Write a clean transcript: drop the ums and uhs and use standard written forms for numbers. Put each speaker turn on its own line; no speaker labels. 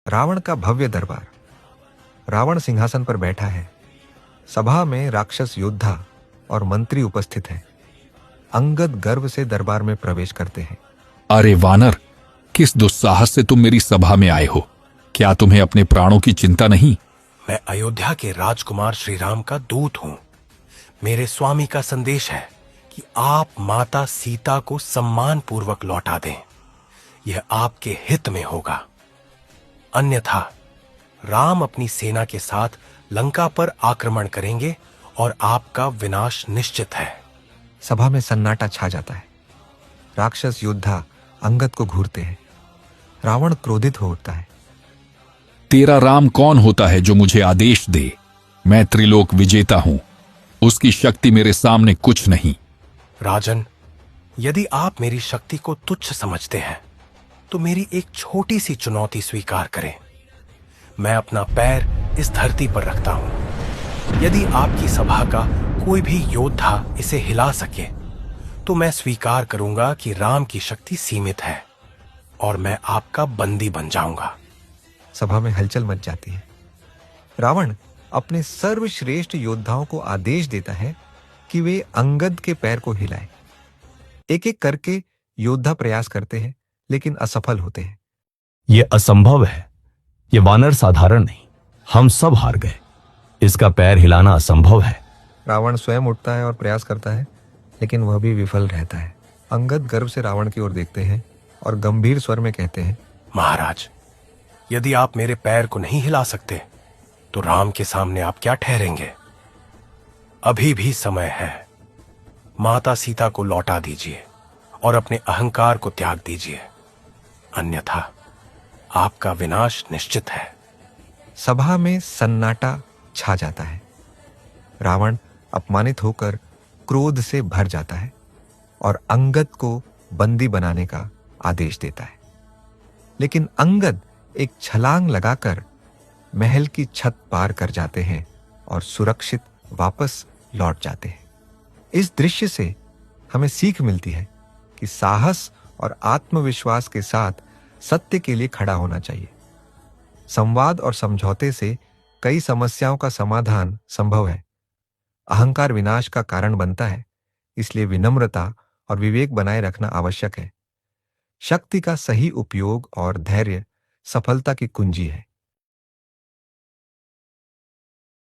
रावण का भव्य दरबार। रावण सिंहासन पर बैठा है। सभा में राक्षस योद्धा और मंत्री उपस्थित हैं। अंगद गर्व से दरबार में प्रवेश करते हैं।
अरे वानर, किस दुस्साहस से तुम मेरी सभा में आए हो? क्या तुम्हें अपने प्राणों की चिंता नहीं?
मैं अयोध्या के राजकुमार श्री राम का दूत हूं। मेरे स्वामी का संदेश है कि आप माता सीता को सम्मान पूर्वक लौटा दें। यह आपके हित में होगा। अन्यथा राम अपनी सेना के साथ लंका पर आक्रमण करेंगे और आपका विनाश निश्चित है।
सभा में सन्नाटा छा जाता है। राक्षस योद्धा अंगद को घूरते हैं। रावण क्रोधित हो उठता है।
तेरा राम कौन होता है जो मुझे आदेश दे? मैं त्रिलोक विजेता हूं। उसकी शक्ति मेरे सामने कुछ नहीं।
राजन, यदि आप मेरी शक्ति को तुच्छ समझते हैं तो मेरी एक छोटी सी चुनौती स्वीकार करें। मैं अपना पैर इस धरती पर रखता हूं। यदि आपकी सभा का कोई भी योद्धा इसे हिला सके तो मैं स्वीकार करूंगा कि राम की शक्ति सीमित है और मैं आपका बंदी बन जाऊंगा।
सभा में हलचल मच जाती है। रावण अपने सर्वश्रेष्ठ योद्धाओं को आदेश देता है कि वे अंगद के पैर को हिलाएं। एक एक करके योद्धा प्रयास करते हैं, लेकिन असफल होते हैं।
यह असंभव है। यह वानर साधारण नहीं। हम सब हार गए। इसका पैर हिलाना असंभव है।
रावण स्वयं उठता है और प्रयास करता है, लेकिन वह भी विफल रहता है। अंगद गर्व से रावण की ओर देखते हैं और गंभीर स्वर में कहते हैं,
महाराज, यदि आप मेरे पैर को नहीं हिला सकते तो राम के सामने आप क्या ठहरेंगे? अभी भी समय है। माता सीता को लौटा दीजिए और अपने अहंकार को त्याग दीजिए, अन्यथा आपका विनाश निश्चित है।
सभा में सन्नाटा छा जाता है। रावण अपमानित होकर क्रोध से भर जाता है और अंगद को बंदी बनाने का आदेश देता है। लेकिन अंगद एक छलांग लगाकर महल की छत पार कर जाते हैं और सुरक्षित वापस लौट जाते हैं। इस दृश्य से हमें सीख मिलती है कि साहस और आत्मविश्वास के साथ सत्य के लिए खड़ा होना चाहिए। संवाद और समझौते से कई समस्याओं का समाधान संभव है। अहंकार विनाश का कारण बनता है, इसलिए विनम्रता और विवेक बनाए रखना आवश्यक है। शक्ति का सही उपयोग और धैर्य सफलता की कुंजी है।